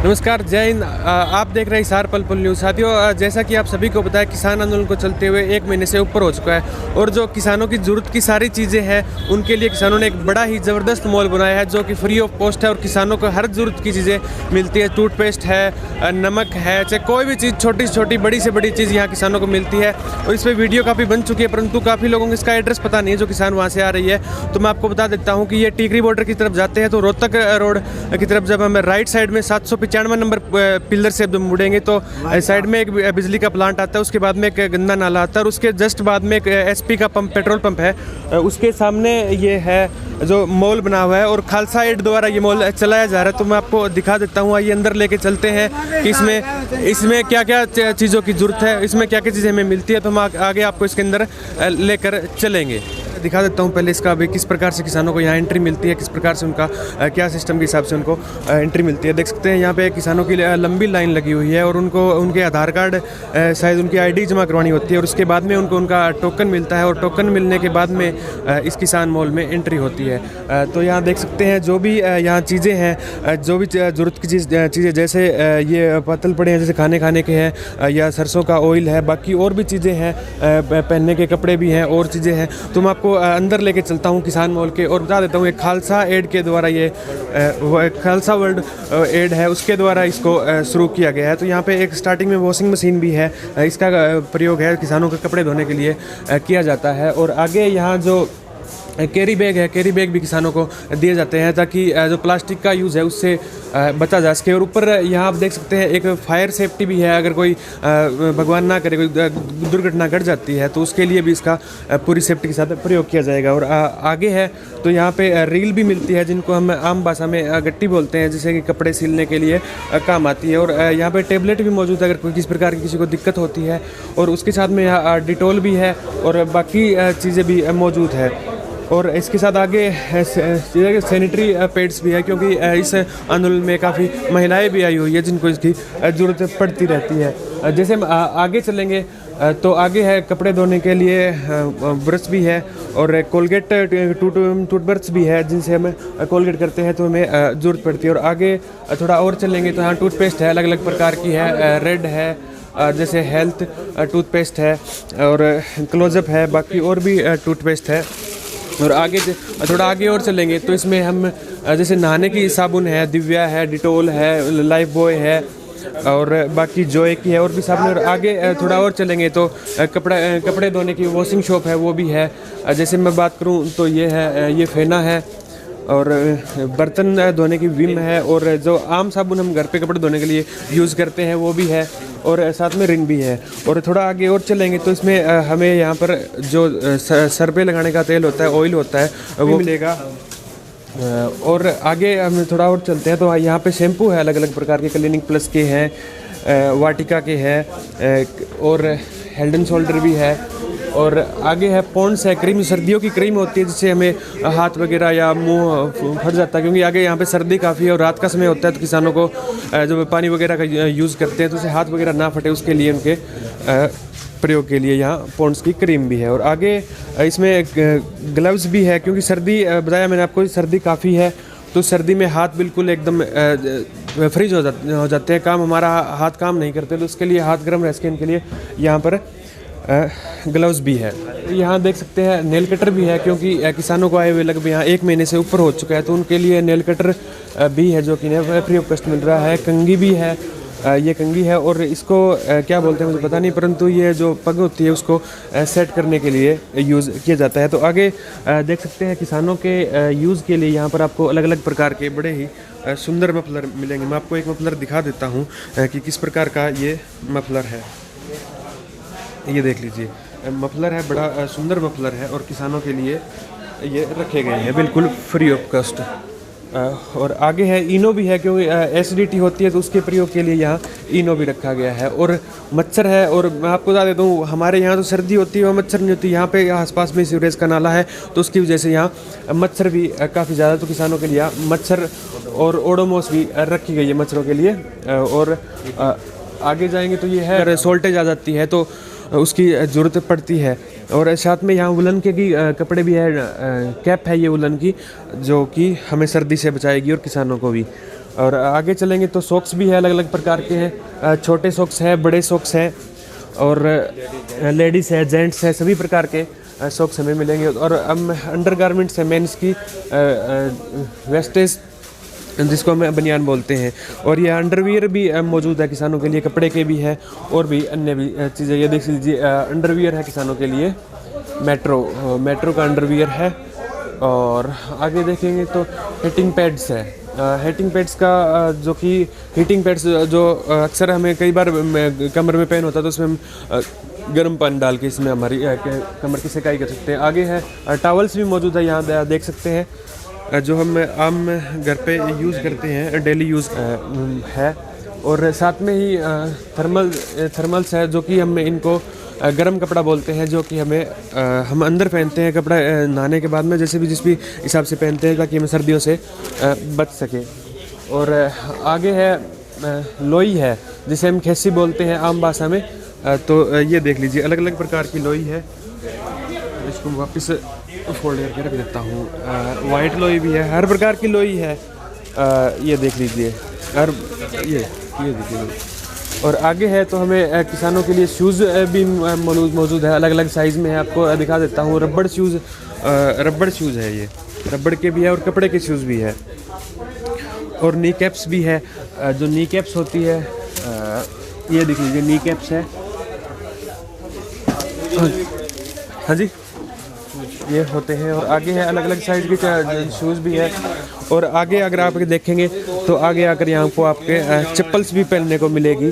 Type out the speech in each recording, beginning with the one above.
नमस्कार, जय हिंद। आप देख रहे हैं हिसार पल पल न्यूज़। साथियों, जैसा कि आप सभी को पता है, किसान आंदोलन को चलते हुए 1 महीने से ऊपर हो चुका है और जो किसानों की ज़रूरत की सारी चीज़ें हैं उनके लिए किसानों ने एक बड़ा ही ज़बरदस्त मॉल बनाया है जो कि फ्री ऑफ कॉस्ट है और किसानों को हर ज़रूरत की चीज़ें मिलती है। टूथपेस्ट है, नमक है, चाहे कोई भी चीज़, छोटी से छोटी बड़ी से बड़ी चीज़ यहाँ किसानों को मिलती है। और इस पर वीडियो काफ़ी बन चुकी है, परंतु काफ़ी लोगों को इसका एड्रेस पता नहीं है जो किसान वहाँ से आ रही है। तो मैं आपको बता देता हूँ कि ये टीकरी बॉर्डर की तरफ जाते हैं तो रोहतक रोड की तरफ जब हम राइट साइड में 795 नंबर पिलर से जब मुड़ेंगे तो साइड में एक बिजली का प्लांट आता है, उसके बाद में एक गंदा नाला आता है और उसके जस्ट बाद में एक एसपी का पंप, पेट्रोल पंप है। उसके सामने ये है जो मॉल बना हुआ है और खालसा एड द्वारा ये मॉल चलाया जा रहा है। तो मैं आपको दिखा देता हूँ, आइए अंदर लेके चलते हैं कि इसमें क्या क्या चीज़ों की ज़रूरत है, इसमें क्या क्या चीज़ें हमें मिलती है। तो हम आगे आपको इसके अंदर लेकर चलेंगे। दिखा देता हूँ पहले इसका अभी किस प्रकार से किसानों को यहाँ एंट्री मिलती है, किस प्रकार से उनका क्या सिस्टम के हिसाब से उनको एंट्री मिलती है। देख सकते हैं यहाँ पे किसानों की लंबी लाइन लगी हुई है और उनको उनके आधार कार्ड, शायद उनकी आईडी जमा करवानी होती है और उसके बाद में उनको उनका टोकन मिलता है और टोकन मिलने के बाद में इस किसान मॉल में एंट्री होती है। तो यहाँ देख सकते हैं जो भी यहाँ चीज़ें हैं, जो भी ज़रूरत की चीज़ें जैसे ये पत्तल पड़े हैं, जैसे खाने के हैं या सरसों का ऑयल है, बाकी और भी चीज़ें हैं, पहनने के कपड़े भी हैं और चीज़ें हैं। तो मैं आपको अंदर लेके चलता हूँ किसान मॉल के और बता देता हूँ एक खालसा एड के द्वारा ये खालसा वर्ल्ड एड है, उसके द्वारा इसको शुरू किया गया है। तो यहाँ पे एक स्टार्टिंग में वॉशिंग मशीन भी है, इसका प्रयोग है किसानों के कपड़े धोने के लिए किया जाता है। और आगे यहाँ जो कैरी बैग है, कैरी बैग भी किसानों को दिए जाते हैं ताकि जो प्लास्टिक का यूज़ है उससे बचा जा सके। और ऊपर यहाँ आप देख सकते हैं एक फायर सेफ्टी भी है, अगर कोई भगवान ना करे कोई दुर्घटना घट जाती है तो उसके लिए भी इसका पूरी सेफ्टी के साथ प्रयोग किया जाएगा। और आगे है तो यहाँ पे रील भी मिलती है जिनको हम आम भाषा में गट्टी बोलते हैं, जिससे कि कपड़े सिलने के लिए काम आती है। और यहाँ पे टेबलेट भी मौजूद है अगर कोई किसी प्रकार की किसी को दिक्कत होती है। और उसके साथ में यहाँ डिटोल भी है और बाकी चीज़ें भी मौजूद है। और इसके साथ आगे सैनिटरी पैड्स भी है क्योंकि इस आंदोलन में काफ़ी महिलाएं भी आई हुई है जिनको इसकी ज़रूरत पड़ती रहती है। जैसे हम आगे चलेंगे तो आगे है कपड़े धोने के लिए ब्रश भी है और कोलगेट टूथब्रश भी है जिनसे हम कोलगेट करते हैं तो हमें ज़रूरत पड़ती है। और आगे थोड़ा और चलेंगे तो यहाँ टूथपेस्ट है, अलग अलग प्रकार की है, रेड है, जैसे हेल्थ टूथपेस्ट है और क्लोजअप है, बाकी और भी टूथपेस्ट है। और आगे थोड़ा आगे और चलेंगे तो इसमें हम जैसे नहाने की साबुन है, दिव्या है, डिटोल है, लाइफ बॉय है और बाकी जोए की है और भी साबुन। और आगे थोड़ा और चलेंगे तो कपड़े धोने की वॉशिंग शॉप है, वो भी है। जैसे मैं बात करूं तो ये है, ये फेना है और बर्तन धोने की विम है और जो आम साबुन हम घर पे कपड़े धोने के लिए यूज़ करते हैं वो भी है और साथ में रिन भी है। और थोड़ा आगे और चलेंगे तो इसमें हमें यहाँ पर जो सर पे लगाने का तेल होता है, ऑयल होता है, वो मिलेगा। और आगे हम थोड़ा और चलते हैं तो यहाँ पे शैम्पू है, अलग अलग प्रकार के, क्लिनिक प्लस के हैं, वाटिका के हैं और हेड एंड शोल्डर भी है। और आगे है पॉन्ड्स है, क्रीम, सर्दियों की क्रीम होती है जिससे हमें हाथ वगैरह या मुंह फट जाता है क्योंकि आगे यहाँ पे सर्दी काफ़ी है और रात का समय होता है तो किसानों को जब पानी वगैरह का यूज़ करते हैं तो उसे हाथ वगैरह ना फटे उसके लिए उनके प्रयोग के लिए यहाँ पॉन्ड्स की क्रीम भी है। और आगे इसमें ग्लव्स भी है क्योंकि सर्दी, बताया मैंने आपको, सर्दी काफ़ी है तो सर्दी में हाथ बिल्कुल एकदम फ्रीज हो जाते हैं, काम हमारा हाथ काम नहीं करते तो उसके लिए हाथ गर्म रह सके इनके लिए यहाँ पर ग्लव्स भी है। यहाँ देख सकते हैं नेल कटर भी है क्योंकि किसानों को आए हुए लगभग यहाँ 1 महीने से ऊपर हो चुका है तो उनके लिए नेल कटर भी है जो कि फ्री ऑफ कॉस्ट मिल रहा है। कंघी भी है, ये कंघी है और इसको क्या बोलते हैं मुझे पता नहीं, परंतु ये जो पग होती है उसको सेट करने के लिए यूज़ किया जाता है। तो आगे देख सकते हैं किसानों के यूज़ के लिए यहाँ पर आपको अलग अलग प्रकार के बड़े ही सुंदर मफलर मिलेंगे। मैं आपको एक मफलर दिखा देता हूँ कि किस प्रकार का ये मफलर है। ये देख लीजिए, मफलर है, बड़ा सुंदर मफलर है और किसानों के लिए ये रखे गए हैं बिल्कुल फ्री ऑफ कॉस्ट। और आगे है इनो भी है क्योंकि एसिडिटी होती है तो उसके प्रयोग के लिए यहाँ इनो भी रखा गया है। और मच्छर है, और मैं आपको बता देता हूँ हमारे यहाँ तो सर्दी होती है और मच्छर नहीं होती, यहाँ पे आसपास में सीवरेज का नाला है तो उसकी वजह से यहाँ मच्छर भी काफ़ी ज़्यादा, तो किसानों के लिए मच्छर और ओडोमॉस भी रखी गई है मच्छरों के लिए। और आगे जाएंगे तो ये है, अगर सोल्टेज आ जाती है तो उसकी ज़रूरत पड़ती है। और साथ में यहाँ वुलन के की कपड़े भी है, कैप है ये वुलन की, जो कि हमें सर्दी से बचाएगी और किसानों को भी। और आगे चलेंगे तो सॉक्स भी है, अलग अलग प्रकार के हैं, छोटे सॉक्स हैं, बड़े सॉक्स हैं, और लेडीज़ है, जेंट्स है, सभी प्रकार के सॉक्स हमें मिलेंगे। और अंडर गारमेंट्स है, मेंस की वेस्टेज जिसको हम बनियान बोलते हैं। और ये अंडरवियर भी मौजूद है किसानों के लिए, कपड़े के भी है और भी अन्य भी चीज़ें। ये देख लीजिए, अंडरवियर है किसानों के लिए, मेट्रो का अंडरवियर है। और आगे देखेंगे तो हीटिंग पैड्स है, हीटिंग पैड्स का जो कि हीटिंग पैड्स जो अक्सर हमें कई बार कमर में पेन होता है तो उसमें हम गर्म पानी डाल के इसमें हमारी कमर की सिकाई कर सकते हैं। आगे है टॉवल्स भी मौजूद है, यहाँ देख सकते हैं, जो हम आम घर पे यूज़ करते हैं, डेली यूज़ है। और साथ में ही थर्मल्स है, जो कि हम इनको गर्म कपड़ा बोलते हैं, जो कि हम अंदर पहनते हैं कपड़ा नहाने के बाद में, जैसे भी जिस भी हिसाब से पहनते हैं ताकि हमें सर्दियों से बच सके। और आगे है लोई है, जिसे हम खेसी बोलते हैं आम भाषा में। तो ये देख लीजिए, अलग अलग प्रकार की लोई है। इसको वापस फोल्ड करके रख देता हूँ। वाइट लोई भी है, हर प्रकार की लोई है। ये देख लीजिए, ये देखिए। और आगे है तो हमें किसानों के लिए शूज़ भी मौजूद है, अलग अलग साइज़ में है, आपको दिखा देता हूँ। रबड़ शूज़ है, ये रबड़ के भी है और कपड़े के शूज़ भी है। और नी कैप्स भी है, जो नी कैप्स होती है, ये देख लीजिए, नी कैप्स है। हाँ जी, ये होते हैं। और आगे है अलग अलग साइज़ के शूज़ भी है। और आगे अगर आप देखेंगे तो आगे आकर यहाँ को आपके चप्पल्स भी पहनने को मिलेगी,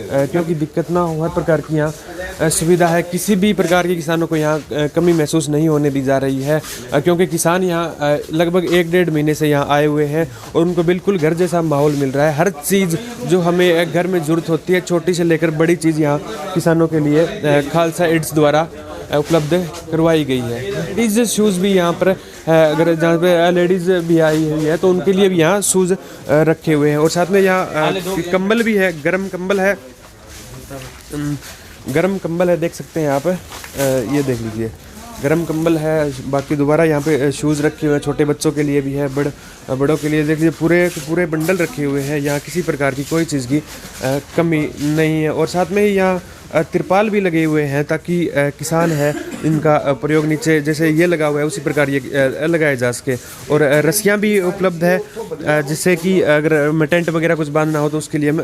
क्योंकि दिक्कत ना हो, हर प्रकार की यहाँ सुविधा है। किसी भी प्रकार के किसानों को यहाँ कमी महसूस नहीं होने दी जा रही है, क्योंकि किसान यहाँ लगभग 1-1.5 महीने से यहाँ आए हुए हैं और उनको बिल्कुल घर जैसा माहौल मिल रहा है। हर चीज़ जो हमें घर में ज़रूरत होती है, छोटी से लेकर बड़ी चीज़, यहाँ किसानों के लिए खालसा एड्स द्वारा उपलब्ध करवाई गई है। लेडीज़ शूज़ भी यहाँ पर है, अगर जहाँ पे लेडीज़ भी आई हुई है तो उनके लिए भी यहाँ शूज़ रखे हुए हैं। और साथ में यहाँ कंबल भी है, गर्म कंबल है, देख सकते हैं आप। ये देख लीजिए, गर्म कंबल है। बाकी दोबारा यहाँ पे शूज़ रखे हुए हैं, छोटे बच्चों के लिए भी है, बड़ों के लिए। देख लीजिए, पूरे बंडल रखे हुए हैं, यहाँ किसी प्रकार की कोई चीज़ की कमी नहीं है। और साथ में ही यहाँ तिरपाल भी लगे हुए हैं, ताकि किसान है इनका प्रयोग नीचे जैसे ये लगा हुआ है उसी प्रकार ये लगाए जा सके। और रस्सियाँ भी उपलब्ध है, जिससे कि अगर टेंट वगैरह कुछ बांधना हो तो उसके लिए हम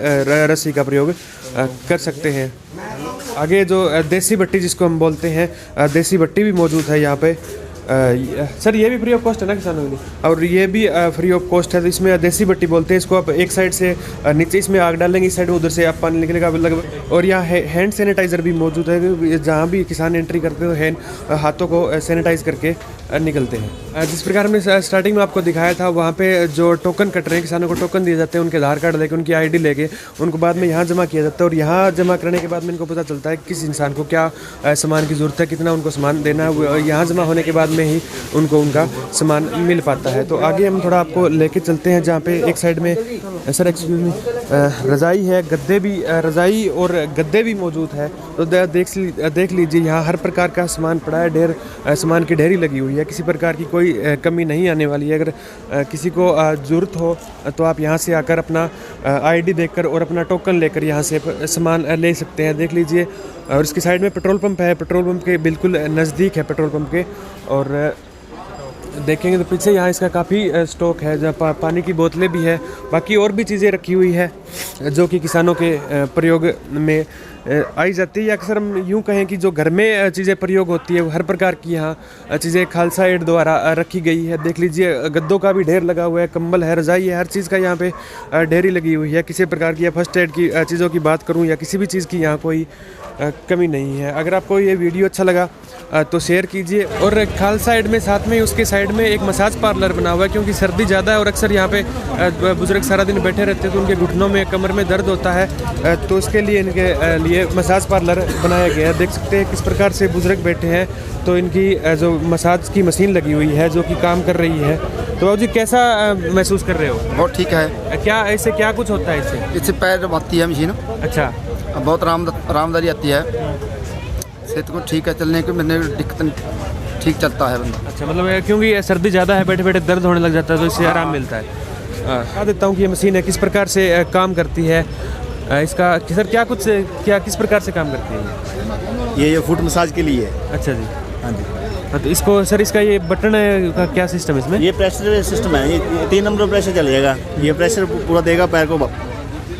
रस्सी का प्रयोग कर सकते हैं। आगे जो देसी भट्टी जिसको हम बोलते हैं, देसी भट्टी भी मौजूद है यहाँ पे। सर ये भी फ्री ऑफ कॉस्ट है ना किसानों के लिए? और ये भी फ्री ऑफ कॉस्ट है। तो इसमें देसी भट्टी बोलते हैं इसको। आप एक साइड से नीचे इसमें आग डालेंगे, इस साइड उधर से आप पानी निकलेगा लगभग। और यहाँ हैंड सैनिटाइज़र भी मौजूद है, जहाँ भी किसान एंट्री करते हो हाथों को सैनिटाइज करके निकलते हैं। जिस प्रकार हमने स्टार्टिंग में आपको दिखाया था, वहाँ पे जो टोकन कट रहे हैं, किसानों को टोकन दिए जाते हैं, उनके आधार कार्ड लेके, उनकी ID लेके उनको बाद में यहाँ जमा किया जाता है। और यहाँ जमा करने के बाद में इनको पता चलता है किस इंसान को क्या सामान की ज़रूरत है, कितना उनको सामान देना है। और यहाँ जमा होने के बाद में ही उनको उनका सामान मिल पाता है। तो आगे हम थोड़ा आपको लेके चलते हैं, जहाँ पे एक साइड में सर एक्सक्यूज मी रज़ाई है, रज़ाई और गद्दे भी मौजूद है। तो देख लीजिए, यहाँ हर प्रकार का सामान पड़ा है, ढेर सामान की ढेरी लगी हुई है, किसी प्रकार की कोई कमी नहीं आने वाली है। अगर किसी को ज़रूरत हो तो आप यहाँ से आकर अपना ID देकर और अपना टोकन लेकर यहाँ से सामान ले सकते हैं। देख लीजिए। और इसकी साइड में पेट्रोल पंप है, पेट्रोल पंप के बिल्कुल नज़दीक है पेट्रोल पंप के। और देखेंगे तो पीछे यहाँ इसका काफ़ी स्टॉक है, जहाँ पानी की बोतलें भी है, बाकी और भी चीज़ें रखी हुई है जो कि किसानों के प्रयोग में आई जाती है। या अक्सर हम यूँ कहें कि जो घर में चीज़ें प्रयोग होती है, वो हर प्रकार की यहाँ चीज़ें खालसा एड द्वारा रखी गई है। देख लीजिए, गद्दों का भी ढेर लगा हुआ है, कंबल है, रज़ाई है, हर चीज़ का यहाँ पे ढेरी लगी हुई है। किसी प्रकार की या फर्स्ट एड की चीज़ों की बात करूँ या किसी भी चीज़ की यहाँ कोई कमी नहीं है। अगर आपको ये वीडियो अच्छा लगा तो शेयर कीजिए। और खालसा एड में साथ में उसके साइड में एक मसाज पार्लर बना हुआ है, क्योंकि सर्दी ज़्यादा है और अक्सर यहाँ पे बुजुर्ग सारा दिन बैठे रहते हैं, तो उनके घुटनों में, कमर में दर्द होता है। तो उसके लिए इनके लिए ये मसाज पार्लर बनाया गया है। देख सकते हैं किस प्रकार से बुजुर्ग बैठे हैं, तो इनकी जो मसाज की मशीन लगी हुई है जो कि काम कर रही है। तो बाबू जी कैसा महसूस कर रहे हो? बहुत ठीक है। क्या इससे क्या कुछ होता है इससे? इससे पैर दबाती है मशीन। अच्छा, बहुत आरामदारी आती है। सेहत को ठीक है, चलने को मैंने दिक्कत ठीक चलता है बंदा। अच्छा, मतलब क्योंकि सर्दी ज़्यादा है, बैठे बैठे दर्द होने लग जाता है तो इससे आराम मिलता है। बता देता हूँ कि ये मशीन है किस प्रकार से काम करती है। इसका सर किस प्रकार से काम करती है ये फुट मसाज के लिए है। अच्छा जी, हाँ जी। हाँ, तो इसको सर इसका ये बटन का क्या सिस्टम है इसमें? ये प्रेशर सिस्टम है। ये 3 नंबर प्रेशर चलेगा। ये प्रेशर पूरा देगा, पैर को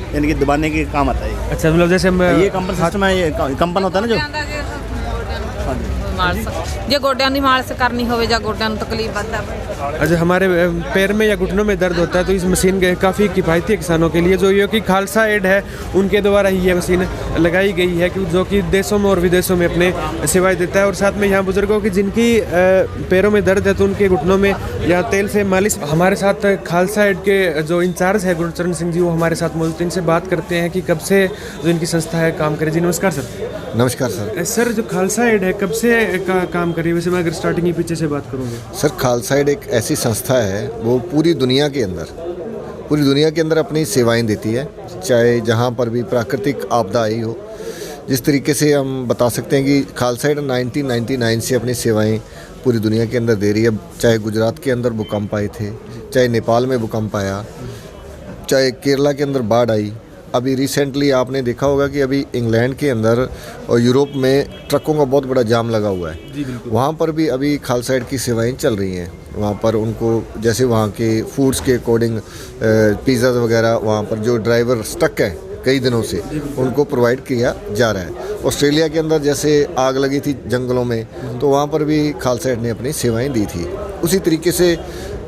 यानी कि दबाने के काम आता है। अच्छा, मतलब जैसे ये कंपन सिस्टम है। ये कंपन होता है ना जो जे गोड्यां दी मालिश करनी होवे ਜਾਂ गोड्यां ਨੂੰ तकलीफ ਵੱਧਦਾ। अच्छा, हमारे पैर में या घुटनों में दर्द होता है तो इस मशीन काफ़ी किफ़ायती है किसानों के लिए। जो ये कि खालसा एड है उनके द्वारा ही ये मशीन लगाई गई है कि जो कि देशों में और विदेशों में अपने सेवाएं देता है। और साथ में यहाँ बुजुर्गों की जिनकी पैरों में दर्द है तो उनके घुटनों में या तेल से मालिश। हमारे साथ खालसा एड के जो इंचार्ज है गुरचरण सिंह जी, वो हमारे साथ मौजूद। इनसे बात करते हैं कि कब से जो इनकी संस्था है काम करे। जी नमस्कार सर। नमस्कार सर। सर जो खालसा एड है कब से काम कर रही है? वैसे मैं अगर स्टार्टिंग के पीछे से बात करूँगा सर, खालसा एड एक ऐसी संस्था है वो पूरी दुनिया के अंदर अपनी सेवाएं देती है, चाहे जहां पर भी प्राकृतिक आपदा आई हो। जिस तरीके से हम बता सकते हैं कि खालसा एड 1999 से अपनी सेवाएं पूरी दुनिया के अंदर दे रही है। चाहे गुजरात के अंदर भूकंप आए थे, चाहे नेपाल में भूकंप आया, चाहे केरला के अंदर बाढ़ आई। अभी रिसेंटली आपने देखा होगा कि अभी इंग्लैंड के अंदर और यूरोप में ट्रकों का बहुत बड़ा जाम लगा हुआ है। जी बिल्कुल। वहाँ पर भी अभी खालसा एड की सेवाएं चल रही हैं। वहाँ पर उनको जैसे वहाँ के फूड्स के अकॉर्डिंग पिज़्ज़ा वगैरह वहाँ पर जो ड्राइवर स्टक है कई दिनों से उनको प्रोवाइड किया जा रहा है। ऑस्ट्रेलिया के अंदर जैसे आग लगी थी जंगलों में, तो वहाँ पर भी खालसा एड ने अपनी सेवाएं दी थी। उसी तरीके से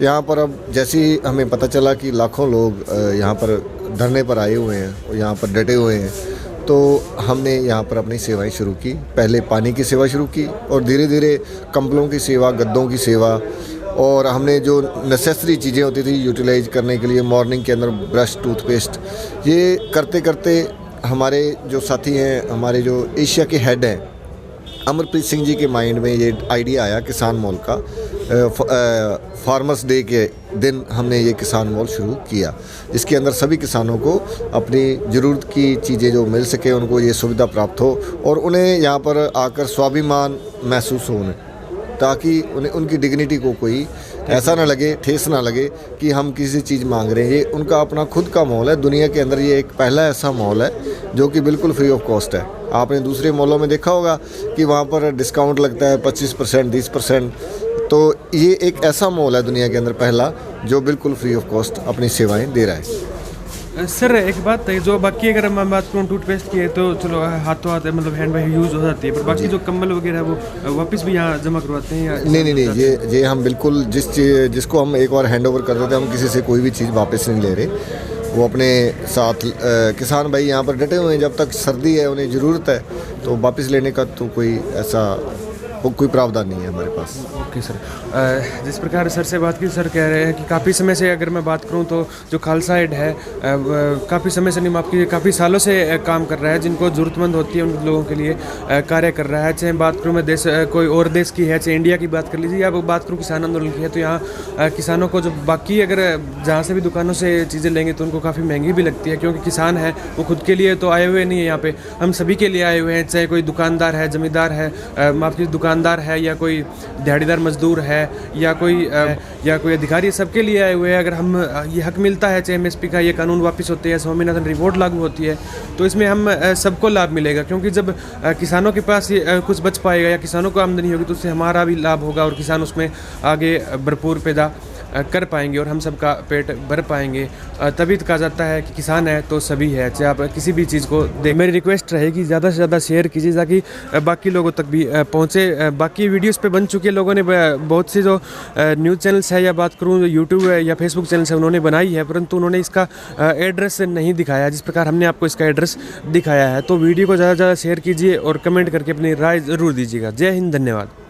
यहाँ पर अब जैसे ही हमें पता चला कि लाखों लोग यहाँ पर धरने पर आए हुए हैं और यहाँ पर डटे हुए हैं, तो हमने यहाँ पर अपनी सेवाएं शुरू की। पहले पानी की सेवा शुरू की और धीरे धीरे कंबलों की सेवा, गद्दों की सेवा, और हमने जो नेसेसरी चीज़ें होती थी यूटिलाइज करने के लिए मॉर्निंग के अंदर ब्रश, टूथपेस्ट, ये करते करते हमारे जो साथी हैं, हमारे जो एशिया के हेड हैं, अमरप्रीत सिंह जी के माइंड में ये आइडिया आया किसान मॉल का। फार्मर्स डे के दिन हमने ये किसान मॉल शुरू किया, जिसके अंदर सभी किसानों को अपनी ज़रूरत की चीज़ें जो मिल सके, उनको ये सुविधा प्राप्त हो और उन्हें यहाँ पर आकर स्वाभिमान महसूस हो, उन्हें ताकि उन्हें उनकी डिग्निटी को कोई ऐसा ना लगे, ठेस ना लगे कि हम किसी चीज़ मांग रहे हैं। ये उनका अपना खुद का मॉल है। दुनिया के अंदर ये एक पहला ऐसा मॉल है जो कि बिल्कुल फ्री ऑफ कॉस्ट है। आपने दूसरे मॉलों में देखा होगा कि वहाँ पर डिस्काउंट लगता है 25%, 20%। तो ये एक ऐसा मॉल है दुनिया के अंदर पहला जो बिल्कुल फ्री ऑफ कॉस्ट अपनी सेवाएं दे रहा है। सर एक बात है, जो बाकी अगर मैं बात करूँ टूथपेस्ट की है तो चलो हाथों हाथ मतलब हैंड बाई यूज़ हो जाती है, पर बाकी जो कम्बल वगैरह है वो वापस भी यहाँ जमा करवाते हैं या? नहीं, ये हम बिल्कुल जिसको हम एक बार हैंड ओवर कर देते हैं, हम किसी से कोई भी चीज़ वापस नहीं ले रहे। वो अपने साथ किसान भाई यहाँ पर डटे हुए हैं, जब तक सर्दी है उन्हें ज़रूरत है तो वापस लेने का तो कोई ऐसा कोई प्रावधान नहीं है हमारे पास। ओके सर, जिस प्रकार सर से बात की, सर कह रहे हैं कि काफ़ी समय से अगर मैं बात करूं तो जो खालसा एड है काफ़ी समय से नहीं आपकी काफ़ी सालों से काम कर रहा है, जिनको ज़रूरतमंद होती है उन लोगों के लिए कार्य कर रहा है। चाहे बात करूं मैं कोई और देश की है, चाहे इंडिया की बात कर लीजिए, या बात करूँ किसान आंदोलन की है, तो यहाँ किसानों को जो बाकी अगर जहाँ से भी दुकानों से चीज़ें लेंगे तो उनको काफ़ी महंगी भी लगती है, क्योंकि किसान है वो खुद के लिए तो आए हुए नहीं है यहाँ पे, हम सभी के लिए आए हुए हैं। चाहे कोई दुकानदार है, ज़मींदार है, आपकी दुकानदार है, या कोई दिहाड़ीदार मजदूर है, या कोई अधिकारी, सबके लिए आए हुए हैं। अगर हम ये हक मिलता है, चाहे एमएसपी का ये कानून वापस होते हैं, स्वामीनाथन रिपोर्ट लागू होती है, तो इसमें हम सबको लाभ मिलेगा, क्योंकि जब किसानों के पास कुछ बच पाएगा या किसानों को आमदनी होगी तो उससे हमारा भी लाभ होगा और किसान उसमें आगे भरपूर पैदा कर पाएंगे और हम सबका पेट भर पाएंगे। तभी तो कहा जाता है कि किसान है तो सभी है, चाहे आप किसी भी चीज़ को देख। मेरी रिक्वेस्ट रहेगी ज़्यादा से ज़्यादा शेयर कीजिए ताकि बाकी लोगों तक भी पहुँचे। बाकी वीडियोस पे बन चुके लोगों ने बहुत सी जो न्यूज़ चैनल्स है या बात करूँ यूट्यूब है या फेसबुक चैनल्स है उन्होंने बनाई है, परंतु उन्होंने इसका एड्रेस नहीं दिखाया जिस प्रकार हमने आपको इसका एड्रेस दिखाया है। तो वीडियो को ज़्यादा से ज़्यादा शेयर कीजिए और कमेंट करके अपनी राय ज़रूर दीजिएगा। जय हिंद, धन्यवाद।